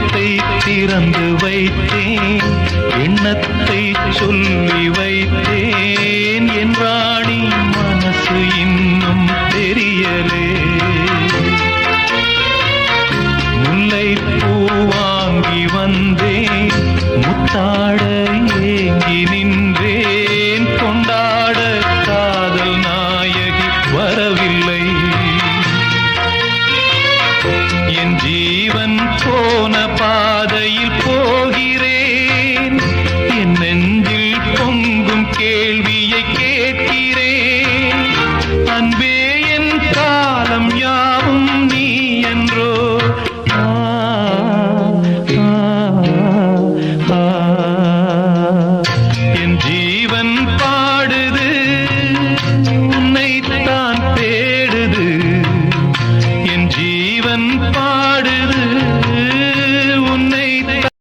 இதயத்தை திறந்து வைத்தேன், எண்ணத்தை சொல்லி வைத்தேன். என் ராணி மனசு இன்னும் தெரியலே. முல்லை பூ வாங்கி வந்தேன், முத்தா